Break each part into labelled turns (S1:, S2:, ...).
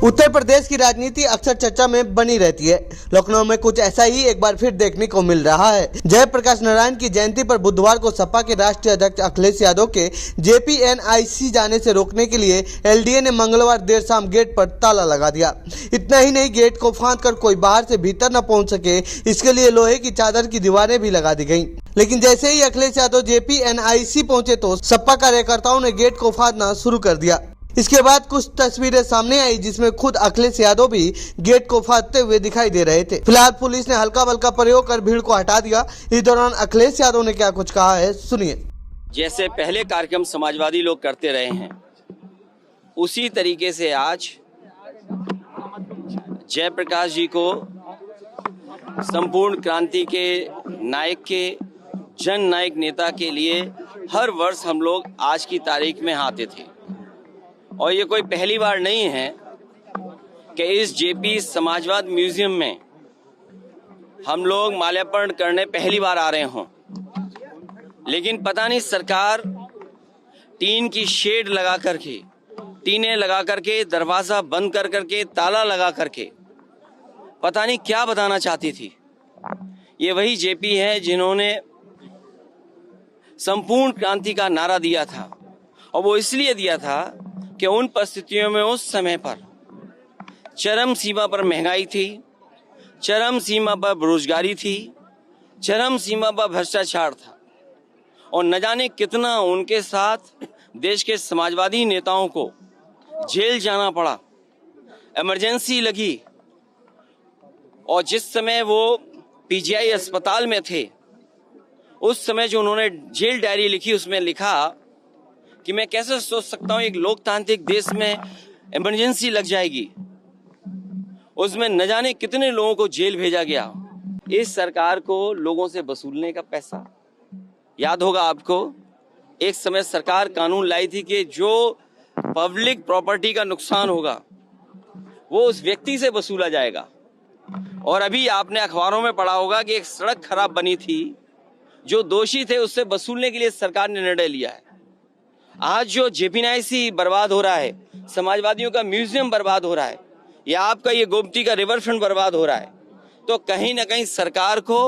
S1: उत्तर प्रदेश की राजनीति अक्सर चर्चा में बनी रहती है। लखनऊ में कुछ ऐसा ही एक बार फिर देखने को मिल रहा है। जयप्रकाश नारायण की जयंती पर बुधवार को सपा के राष्ट्रीय अध्यक्ष अखिलेश यादव के जेपीएनआईसी जाने से रोकने के लिए एलडीए ने मंगलवार देर शाम गेट पर ताला लगा दिया। इतना ही नहीं, गेट को फांदकर कोई बाहर से भीतर न पहुंच सके, इसके लिए लोहे की चादर की दीवारें भी लगा दी गयी। लेकिन जैसे ही अखिलेश यादव जेपीएनआईसी पहुंचे तो सपा कार्यकर्ताओं ने गेट को फाड़ना शुरू कर दिया। इसके बाद कुछ तस्वीरें सामने आई जिसमें खुद अखिलेश यादव भी गेट को फाड़ते हुए दिखाई दे रहे थे। फिलहाल पुलिस ने हल्का बल का प्रयोग कर भीड़ को हटा दिया। इस दौरान अखिलेश यादव ने क्या कुछ कहा है, सुनिए।
S2: जैसे पहले कार्यक्रम समाजवादी लोग करते रहे हैं, उसी तरीके से आज जयप्रकाश जी को संपूर्ण क्रांति के नायक के जन नायक नेता के लिए हर वर्ष हम लोग आज की तारीख में आते थे। और ये कोई पहली बार नहीं है कि इस जेपी समाजवाद म्यूजियम में हम लोग माल्यार्पण करने पहली बार आ रहे हों। लेकिन पता नहीं सरकार टीन की शेड लगा करके, टीनें लगा करके, दरवाजा बंद कर करके, ताला लगा करके पता नहीं क्या बताना चाहती थी। ये वही जेपी है जिन्होंने संपूर्ण क्रांति का नारा दिया था, और वो इसलिए दिया था कि उन परिस्थितियों में उस समय पर चरम सीमा पर महंगाई थी, चरम सीमा पर बेरोजगारी थी, चरम सीमा पर भ्रष्टाचार था, और न जाने कितना उनके साथ देश के समाजवादी नेताओं को जेल जाना पड़ा, इमरजेंसी लगी। और जिस समय वो पीजीआई अस्पताल में थे, उस समय जो उन्होंने जेल डायरी लिखी, उसमें लिखा कि मैं कैसे सोच सकता हूं एक लोकतांत्रिक देश में इमरजेंसी लग जाएगी। उसमें न जाने कितने लोगों को जेल भेजा गया। इस सरकार को लोगों से वसूलने का पैसा, याद होगा आपको, एक समय सरकार कानून लाई थी कि जो पब्लिक प्रॉपर्टी का नुकसान होगा वो उस व्यक्ति से वसूला जाएगा। और अभी आपने अखबारों में पढ़ा होगा कि एक सड़क खराब बनी थी, जो दोषी थे उससे वसूलने के लिए सरकार ने निर्णय लिया है। आज जो जेपीएनआईसी बर्बाद हो रहा है, समाजवादियों का म्यूजियम बर्बाद हो रहा है, या आपका ये गोमती का रिवर फ्रंट बर्बाद हो रहा है, तो कहीं ना कहीं सरकार को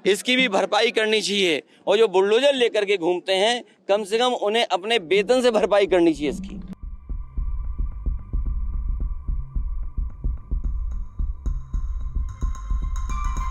S2: इसकी भी भरपाई करनी चाहिए। और जो बुलडोजर लेकर के घूमते हैं, कम से कम उन्हें अपने वेतन से भरपाई करनी चाहिए इसकी।